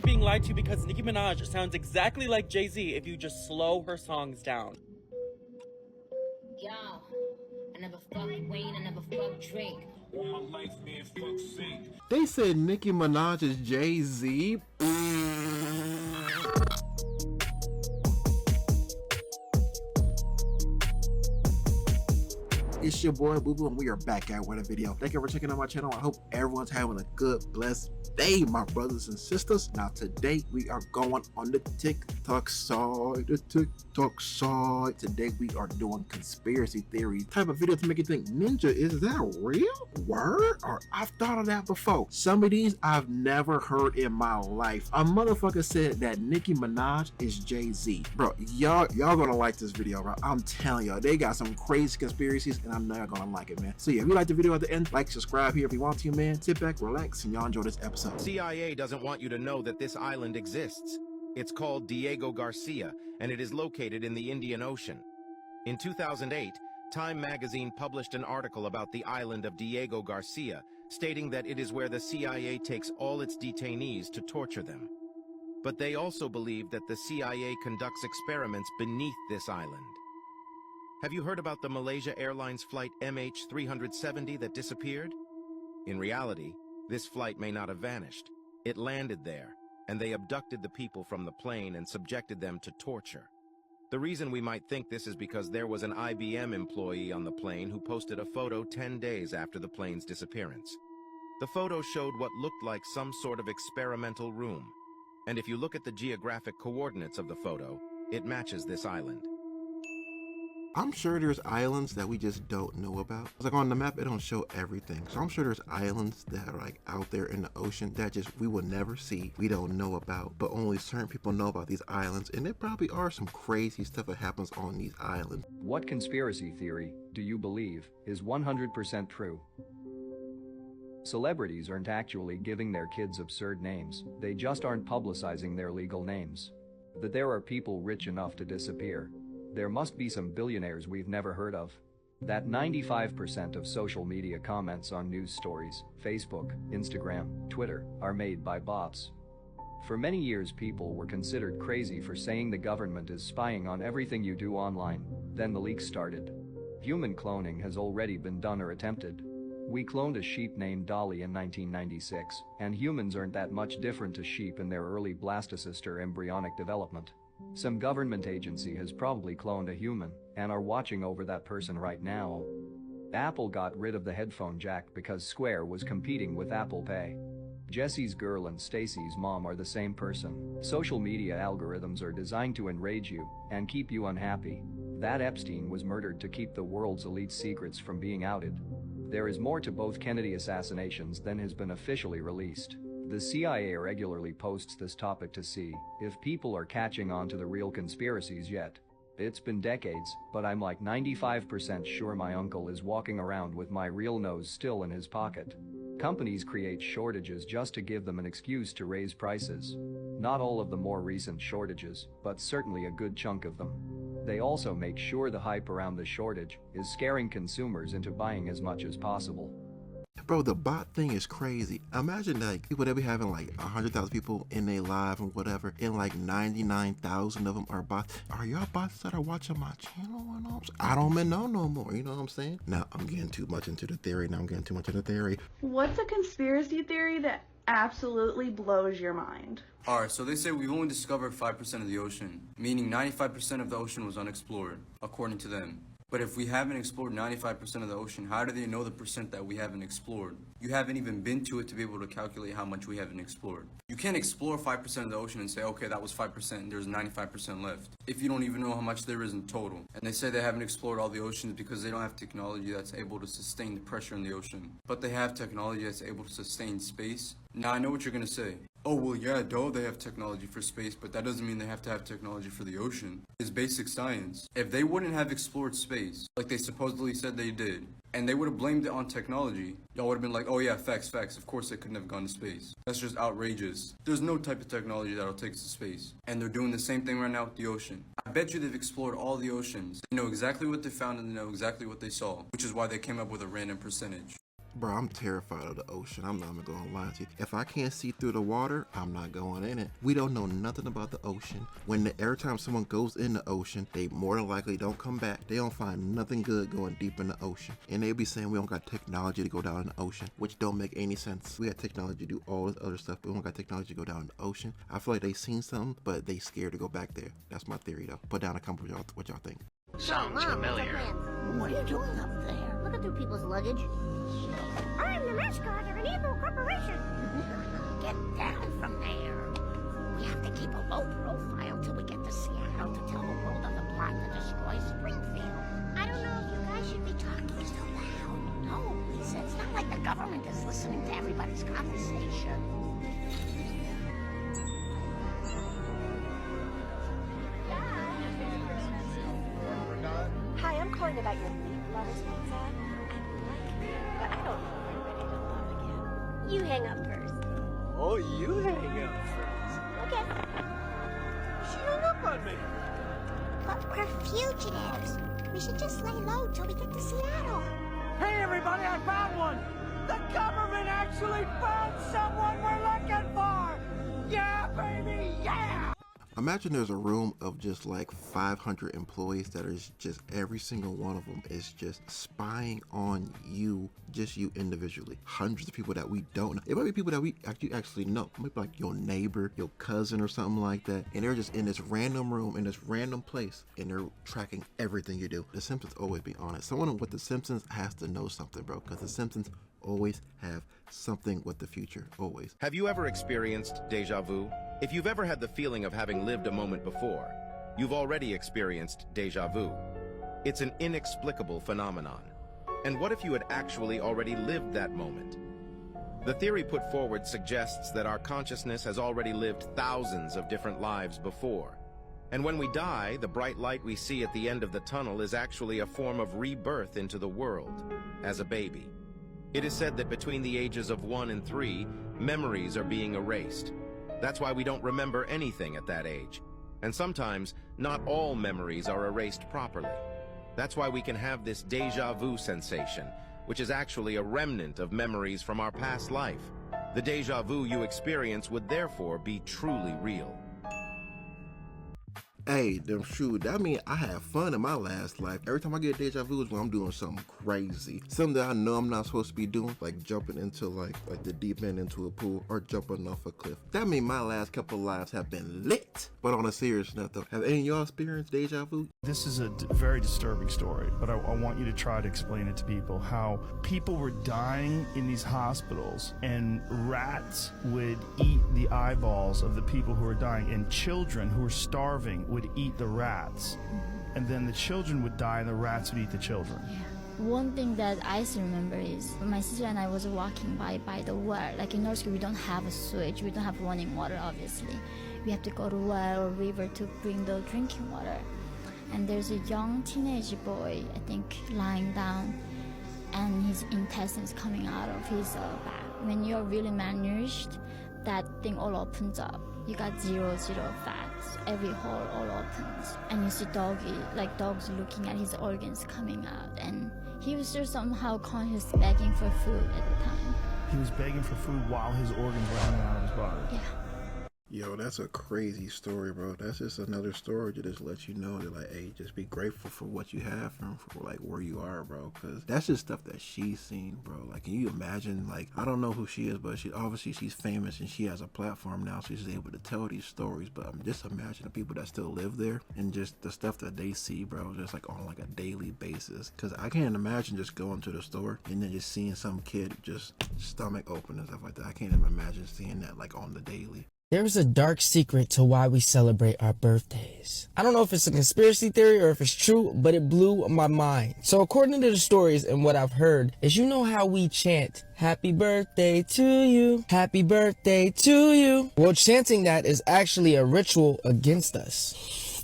being lied to because Nicki Minaj sounds exactly like Jay-Z if you just slow her songs down. Yo, I never fucked Wayne, I never fucked Drake. All my life, man, fuck sake. They said Nicki Minaj is Jay-Z. It's your boy Boo Boo, and we are back at with a video. Thank you for checking out my channel. I hope everyone's having a good, blessed day, my brothers and sisters. Now today we are going on the TikTok side. Today we are doing conspiracy theories type of video to make you think, Ninja, is that real? Word? Or I've thought of that before. Some of these I've never heard in my life. A motherfucker said that Nicki Minaj is Jay-Z. Bro, y'all gonna like this video, bro. I'm telling y'all, they got some crazy conspiracies, and I'm not gonna like it, man. So yeah, if you like the video at the end, like, subscribe here if you want to, man. Sit back, relax, and y'all enjoy this episode. CIA doesn't want you to know that this island exists. It's called Diego Garcia, and it is located in the Indian Ocean. In 2008, Time magazine published an article about the island of Diego Garcia, stating that it is where the CIA takes all its detainees to torture them. But they also believe that the CIA conducts experiments beneath this island. Have you heard about the Malaysia Airlines flight MH370 that disappeared? In reality, this flight may not have vanished. It landed there, and they abducted the people from the plane and subjected them to torture. The reason we might think this is because there was an IBM employee on the plane who posted a photo 10 days after the plane's disappearance. The photo showed what looked like some sort of experimental room, and if you look at the geographic coordinates of the photo, it matches this island. I'm sure there's islands that we just don't know about. Like on the map, it don't show everything. So I'm sure there's islands that are like out there in the ocean that just we will never see, we don't know about, but only certain people know about these islands. And there probably are some crazy stuff that happens on these islands. What conspiracy theory do you believe is 100% true? Celebrities aren't actually giving their kids absurd names, they just aren't publicizing their legal names. That there are people rich enough to disappear. There must be some billionaires we've never heard of. That 95% of social media comments on news stories, Facebook, Instagram, Twitter, are made by bots. For many years people were considered crazy for saying the government is spying on everything you do online. Then the leaks started. Human cloning has already been done or attempted. We cloned a sheep named Dolly in 1996, and humans aren't that much different to sheep in their early blastocyst or embryonic development. Some government agency has probably cloned a human and are watching over that person right now. Apple got rid of the headphone jack because Square was competing with Apple Pay. Jesse's girl and Stacy's mom are the same person. Social media algorithms are designed to enrage you and keep you unhappy. That Epstein was murdered to keep the world's elite secrets from being outed. There is more to both Kennedy assassinations than has been officially released. The CIA regularly posts this topic to see if people are catching on to the real conspiracies yet. It's been decades, but I'm like 95% sure my uncle is walking around with my real nose still in his pocket. Companies create shortages just to give them an excuse to raise prices. Not all of the more recent shortages, but certainly a good chunk of them. They also make sure the hype around the shortage is scaring consumers into buying as much as possible. Bro, the bot thing is crazy. Imagine like people that be having like 100,000 people in their live and whatever, and like 99,000 of them are bots. Are y'all bots that are watching my channel? You know what I'm saying? I don't even know no more. You know what I'm saying? Now I'm getting too much into the theory. What's a conspiracy theory that absolutely blows your mind? Alright, so they say we've only discovered 5% of the ocean, meaning 95% of the ocean was unexplored, according to them. But if we haven't explored 95% of the ocean, how do they know the percent that we haven't explored? You haven't even been to it to be able to calculate how much we haven't explored. You can't explore 5% of the ocean and say, okay, that was 5% and there's 95% left, if you don't even know how much there is in total. And they say they haven't explored all the oceans because they don't have technology that's able to sustain the pressure in the ocean. But they have technology that's able to sustain space. Now I know what you're gonna say. Oh, well, yeah, duh, they have technology for space, but that doesn't mean they have to have technology for the ocean. It's basic science. If they wouldn't have explored space, like they supposedly said they did, and they would have blamed it on technology, y'all would have been like, oh yeah, facts, of course they couldn't have gone to space. That's just outrageous. There's no type of technology that'll take us to space. And they're doing the same thing right now with the ocean. I bet you they've explored all the oceans. They know exactly what they found and they know exactly what they saw, which is why they came up with a random percentage. Bro, I'm terrified of the ocean. I'm not even gonna lie to you. If I can't see through the water, I'm not going in it. We don't know nothing about the ocean. Every time someone goes in the ocean, they more than likely don't come back. They don't find nothing good going deep in the ocean. And they be saying we don't got technology to go down in the ocean, which don't make any sense. We got technology to do all this other stuff, but we don't got technology to go down in the ocean. I feel like they seen something, but they scared to go back there. That's my theory though. Put down a comment what y'all think. Sounds familiar. What are you doing up there? Looking through people's luggage. I'm the mascot of an evil corporation. Get down from there. We have to keep a low profile till we get to Seattle to tell the world of the plot to destroy Springfield. I don't know if you guys should be talking so loud. No, Lisa, it's not like the government is listening to everybody's conversation. Hi, I'm calling about your leaf lettuce pizza. I like it, but I don't know if I'm ready to love again. You hang up first. Oh, you hang up first. Okay. She hung up on me. But we're fugitives. We should just lay low till we get to Seattle. Hey, everybody, I found one. The government actually found someone we're looking for. Yeah, baby, yeah. Imagine there's a room of just like 500 employees that is just every single one of them is just spying on you, just you individually. Hundreds of people that we don't know. It might be people that we actually know. It might be like your neighbor, your cousin or something like that. And they're just in this random room, in this random place, and they're tracking everything you do. The Simpsons always be honest. Someone with The Simpsons has to know something, bro, because The Simpsons always have something with the future, always. Have you ever experienced deja vu? If you've ever had the feeling of having lived a moment before, you've already experienced deja vu. It's an inexplicable phenomenon. And what if you had actually already lived that moment? The theory put forward suggests that our consciousness has already lived thousands of different lives before. And when we die, the bright light we see at the end of the tunnel is actually a form of rebirth into the world, as a baby. It is said that between the ages of 1 and 3, memories are being erased. That's why we don't remember anything at that age. And sometimes, not all memories are erased properly. That's why we can have this deja vu sensation, which is actually a remnant of memories from our past life. The deja vu you experience would therefore be truly real. Hey, them shoot, that mean I had fun in my last life. Every time I get deja vu is when I'm doing something crazy. Something that I know I'm not supposed to be doing, like jumping into like the deep end into a pool or jumping off a cliff. That mean my last couple of lives have been lit. But on a serious note though, have any of y'all experienced deja vu? This is a very disturbing story, but I want you to try to explain it to people, how people were dying in these hospitals and rats would eat the eyeballs of the people who were dying, and children who were starving would eat the rats, and then the children would die and the rats would eat the children. One thing that I still remember is my sister and I was walking by the well. Like in North Korea, we don't have a switch, we don't have running water obviously. We have to go to a well or river to bring the drinking water. And there's a young teenage boy, I think, lying down, and his intestines coming out of his back. When you're really malnourished, that thing all opens up. You got zero fats. Every hole all opens, and you see dogs looking at his organs coming out. And he was still somehow conscious, begging for food at the time. He was begging for food while his organs were coming out of his body. Yeah. Yo, that's a crazy story, bro. That's just another story to just let you know that, like, hey, just be grateful for what you have and for, like, where you are, bro. Because that's just stuff that she's seen, bro. Like, can you imagine, like, I don't know who she is, but she's famous and she has a platform now, so she's able to tell these stories. But just imagine the people that still live there and just the stuff that they see, bro, just, like, on, like, a daily basis. Because I can't imagine just going to the store and then just seeing some kid just stomach open and stuff like that. I can't even imagine seeing that, like, on the daily. There's a dark secret to why we celebrate our birthdays. I don't know if it's a conspiracy theory or if it's true, but it blew my mind. So according to the stories and what I've heard, is you know how we chant, happy birthday to you, happy birthday to you. Well, chanting that is actually a ritual against us.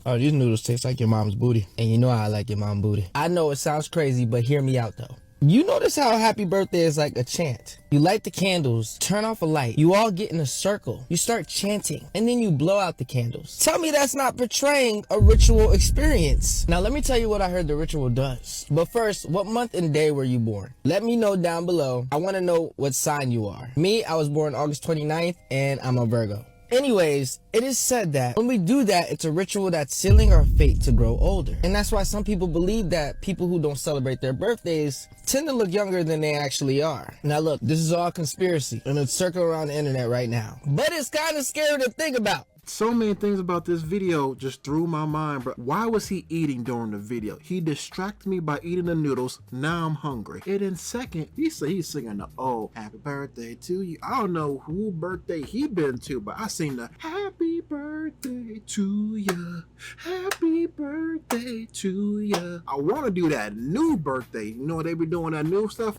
Oh, these noodles taste like your mom's booty. And you know how I like your mom's booty. I know it sounds crazy, but hear me out though. You notice how happy birthday is like a chant. You light the candles, turn off a light, you all get in a circle, you start chanting, and then you blow out the candles. Tell me that's not portraying a ritual experience. Now let me tell you what I heard the ritual does. But first, what month and day were you born? Let me know down below. I want to know what sign you are. Me, I was born August 29th, and I'm a Virgo. Anyways, it is said that when we do that, it's a ritual that's sealing our fate to grow older. And that's why some people believe that people who don't celebrate their birthdays tend to look younger than they actually are. Now look, this is all conspiracy, and it's circling around the internet right now. But it's kind of scary to think about. So many things about this video just threw my mind, bro. Why was he eating during the video? He distracted me by eating the noodles. Now I'm hungry. And then second, he said he's singing the, oh, happy birthday to you. I don't know who birthday he been to, but I seen the happy birthday to ya. Happy birthday to ya. I want to do that new birthday. You know, they be doing that new stuff.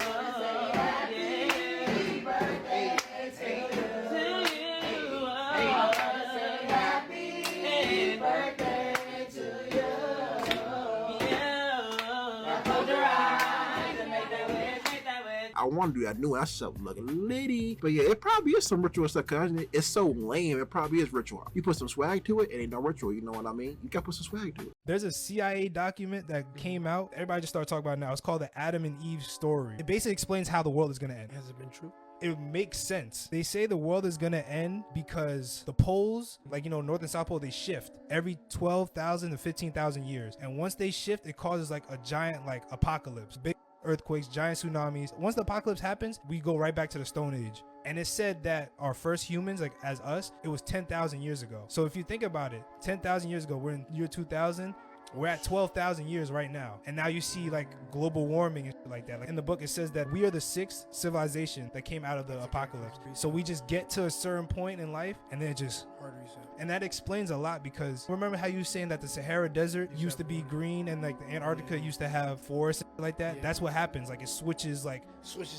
I want to do that new one. That stuff look litty. But yeah, it probably is some ritual stuff because it's so lame. It probably is ritual. You put some swag to it, it ain't no ritual. You know what I mean? You got to put some swag to it. There's a CIA document that came out. Everybody just started talking about it now. It's called the Adam and Eve story. It basically explains how the world is going to end. Has it been true? It makes sense. They say the world is gonna end because the poles, like, you know, North and South Pole, they shift every 12,000 to 15,000 years. And once they shift, it causes like a giant like apocalypse, big earthquakes, giant tsunamis. Once the apocalypse happens, we go right back to the Stone Age. And it's said that our first humans, like as us, it was 10,000 years ago. So if you think about it, 10,000 years ago, we're in year 2000. We're at 12,000 years right now. And now you see like global warming and shit like that. Like in the book, it says that we are the sixth civilization that came out of the apocalypse. So we just get to a certain point in life and then it just hard reset. And that explains a lot because remember how you were saying that the Sahara Desert used to be green and like the Antarctica used to have forests like that? Yeah. That's what happens. Like it switches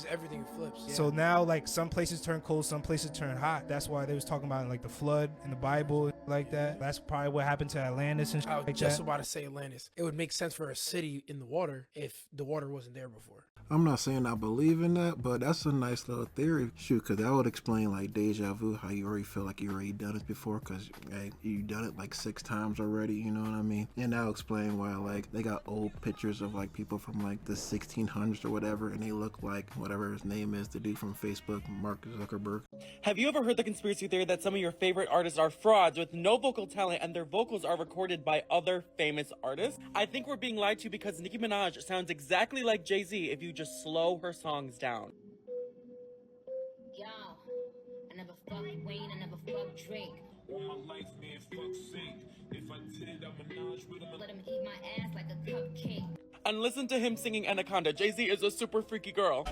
everything, flips. Yeah. So now like some places turn cold, some places turn hot. That's why they was talking about like the flood in the Bible like that. That's probably what happened to Atlantis and shit like that. I was just about to say Atlantis. It would make sense for a city in the water if the water wasn't there before. I'm not saying I believe in that, but that's a nice little theory. Shoot, because that would explain like deja vu, how you already feel like you already done it before because hey, you done it like 6 times already, you know what I mean? And that'll explain why like they got old pictures of like people from like the 1600s or whatever, and they look like whatever his name is, the dude from Facebook, Mark Zuckerberg. Have you ever heard the conspiracy theory that some of your favorite artists are frauds with no vocal talent and their vocals are recorded by other famous artists? I think we're being lied to because Nicki Minaj sounds exactly like Jay-Z if you just slow her songs down. Yall, I never fucked Wayne, I never fucked Drake. All my life, man, fuck's sake. If I did it, I'm Minaj with him. Let him eat my ass like a cupcake. And listen to him singing Anaconda. Jay-Z is a super freaky girl.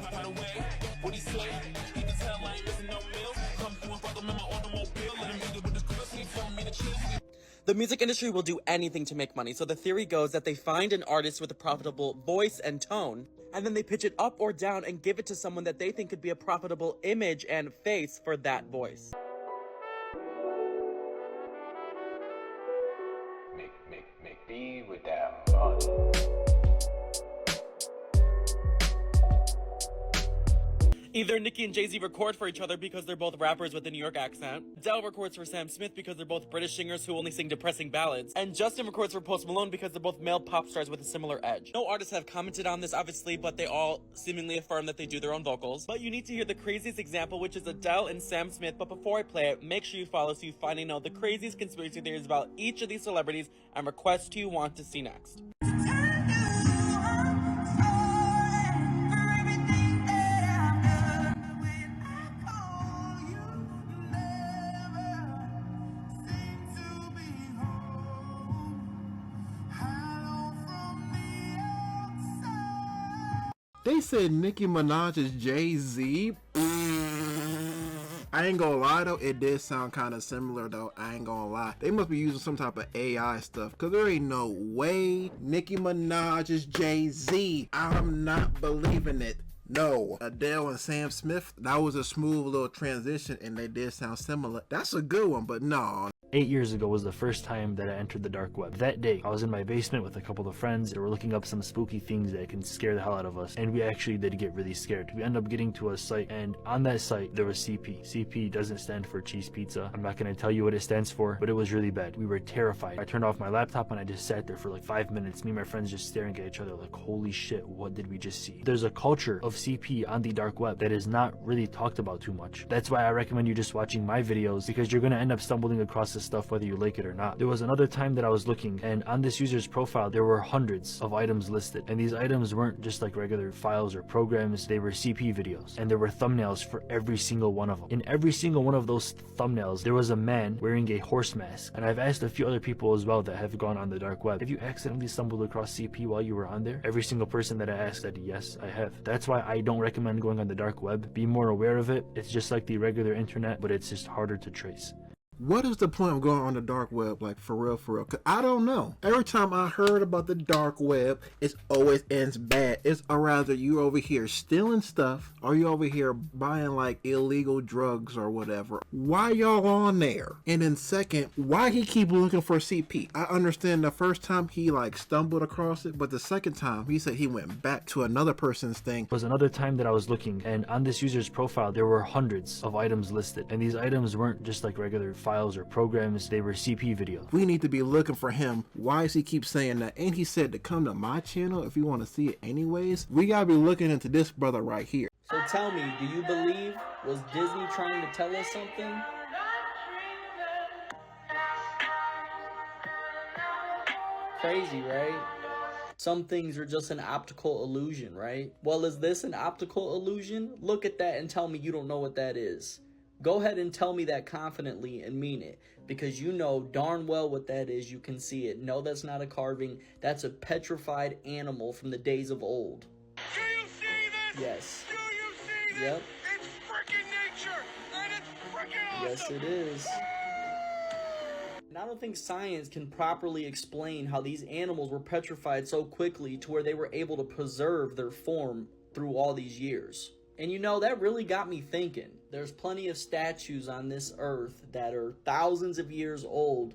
The music industry will do anything to make money, so the theory goes that they find an artist with a profitable voice and tone, and then they pitch it up or down and give it to someone that they think could be a profitable image and face for that voice. Make me with that money. Either Nicki and Jay-Z record for each other because they're both rappers with a New York accent. Adele records for Sam Smith because they're both British singers who only sing depressing ballads. And Justin records for Post Malone because they're both male pop stars with a similar edge. No artists have commented on this, obviously, but they all seemingly affirm that they do their own vocals. But you need to hear the craziest example, which is Adele and Sam Smith. But before I play it, make sure you follow so you finally know the craziest conspiracy theories about each of these celebrities and request who you want to see next. They said Nicki Minaj is Jay-Z. I ain't gonna lie though, it did sound kind of similar though. I ain't gonna lie. They must be using some type of AI stuff because there ain't no way Nicki Minaj is Jay-Z. I'm not believing it. No, Adele and Sam Smith, that was a smooth little transition and they did sound similar. That's a good one, but no. 8 years ago was the first time that I entered the dark web. That day, I was in my basement with a couple of friends that were looking up some spooky things that can scare the hell out of us, and we actually did get really scared. We ended up getting to a site, and on that site, there was CP. CP doesn't stand for cheese pizza. I'm not going to tell you what it stands for, but it was really bad. We were terrified. I turned off my laptop and I just sat there for like 5 minutes, me and my friends just staring at each other like, holy shit, what did we just see? There's a culture of CP on the dark web that is not really talked about too much. That's why I recommend you just watching my videos, because you're going to end up stumbling across this stuff whether you like it or not. There was another time that I was looking, and on this user's profile there were hundreds of items listed, and these items weren't just like regular files or programs, they were CP videos, and there were thumbnails for every single one of them. In every single one of those thumbnails there was a man wearing a horse mask, and I've asked a few other people as well that have gone on the dark web, have you accidentally stumbled across CP while you were on there? Every single person that I asked said yes, I have. That's why I don't recommend going on the dark web. Be more aware of it. It's just like the regular internet, but it's just harder to trace. What is the point of going on the dark web, like for real, for real? Cause I don't know. Every time I heard about the dark web, it always ends bad. It's rather you over here stealing stuff, or you over here buying like illegal drugs or whatever. Why y'all on there? And then second, why he keep looking for CP? I understand the first time he like stumbled across it, but the second time he said he went back to another person's thing. There was another time that I was looking, and on this user's profile there were hundreds of items listed, and these items weren't just like regular files or programs, they were CP videos. We need to be looking for him. Why does he keep saying that? And he said to come to my channel if you want to see it anyways. We gotta be looking into this brother right here. So tell me, do you believe, was Disney trying to tell us something? Crazy, right? Some things are just an optical illusion, right? Well, is this an optical illusion? Look at that and tell me you don't know what that is. Go ahead and tell me that confidently and mean it, because you know darn well what that is. You can see it. No, that's not a carving. That's a petrified animal from the days of old. Do you see this? Yes. Do you see this? Yep. It's freaking nature, and it's freaking awesome. Yes, it is. And I don't think science can properly explain how these animals were petrified so quickly to where they were able to preserve their form through all these years. And you know, that really got me thinking. There's plenty of statues on this earth that are thousands of years old.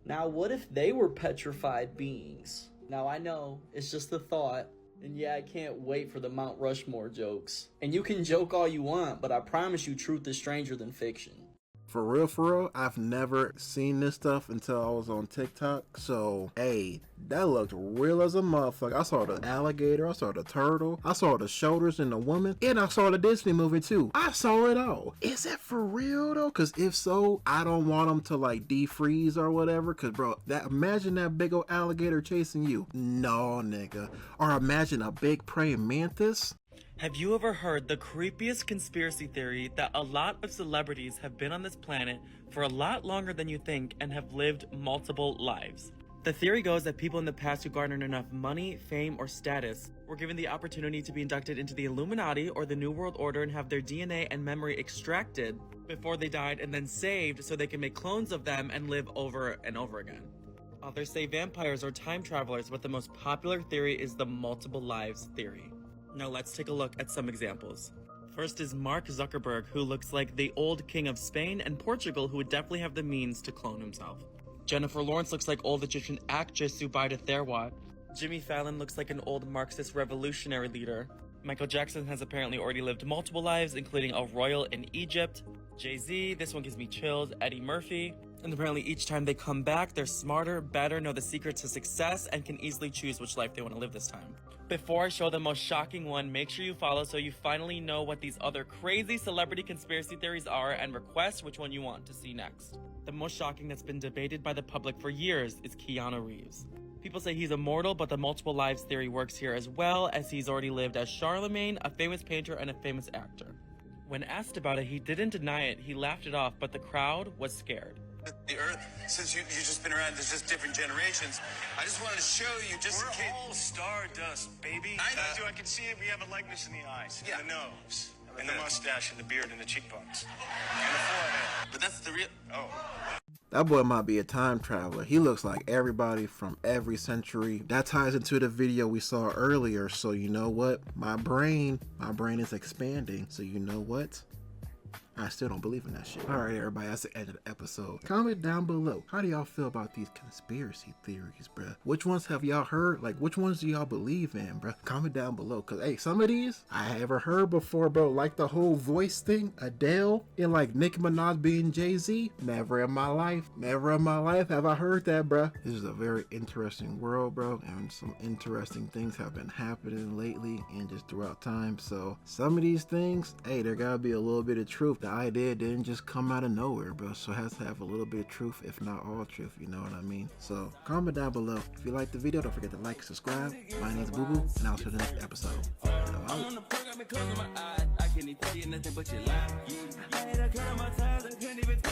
Now, what if they were petrified beings? Now, I know, it's just a thought. And yeah, I can't wait for the Mount Rushmore jokes. And you can joke all you want, but I promise you truth is stranger than fiction. For real, I've never seen this stuff until I was on TikTok. So, hey, that looked real as a motherfucker. I saw the alligator, I saw the turtle, I saw the shoulders in the woman, and I saw the Disney movie too. I saw it all. Is that for real though? Cause if so, I don't want them to like defreeze or whatever. Cause bro, imagine that big old alligator chasing you. No, nigga. Or imagine a big praying mantis. Have you ever heard the creepiest conspiracy theory that a lot of celebrities have been on this planet for a lot longer than you think and have lived multiple lives? The theory goes that people in the past who garnered enough money, fame, or status were given the opportunity to be inducted into the Illuminati or the New World Order and have their DNA and memory extracted before they died and then saved so they can make clones of them and live over and over again. Others say vampires or time travelers, but the most popular theory is the multiple lives theory. Now let's take a look at some examples. First is Mark Zuckerberg, who looks like the old king of Spain and Portugal, who would definitely have the means to clone himself. Jennifer Lawrence looks like old Egyptian actress Zubaida Therwat. Jimmy Fallon looks like an old Marxist revolutionary leader. Michael Jackson has apparently already lived multiple lives, including a royal in Egypt. Jay-Z, this one gives me chills. Eddie Murphy. And apparently each time they come back, they're smarter, better, know the secret to success, and can easily choose which life they want to live this time. Before I show the most shocking one, make sure you follow so you finally know what these other crazy celebrity conspiracy theories are and request which one you want to see next. The most shocking that's been debated by the public for years is Keanu Reeves. People say he's immortal, but the multiple lives theory works here as well, as he's already lived as Charlemagne, a famous painter and a famous actor. When asked about it, he didn't deny it, he laughed it off, but the crowd was scared. The Earth, since you've just been around, there's just different generations. I just wanted to show you, just We're all stardust, baby. I can see it. We have a likeness in the eyes, and the nose, and the mustache, and the beard, and the cheekbones, and the forehead. But that's the real. Oh. That boy might be a time traveler. He looks like everybody from every century. That ties into the video we saw earlier. So you know what? My brain is expanding. So you know what? I still don't believe in that shit. All right, everybody, that's the end of the episode. Comment down below. How do y'all feel about these conspiracy theories, bruh? Which ones have y'all heard? Like, which ones do y'all believe in, bruh? Comment down below. Cause, hey, some of these I ever heard before, bro. Like the whole voice thing, Adele, and like Nicki Minaj being Jay-Z. Never in my life have I heard that, bruh. This is a very interesting world, bro. And some interesting things have been happening lately and just throughout time. So some of these things, hey, there gotta be a little bit of truth. The idea didn't just come out of nowhere, bro. So it has to have a little bit of truth, if not all truth, you know what I mean? So comment down below. If you liked the video, don't forget to like and subscribe. My name is ItzBooBoo, and I'll see you in the next episode. I'm out.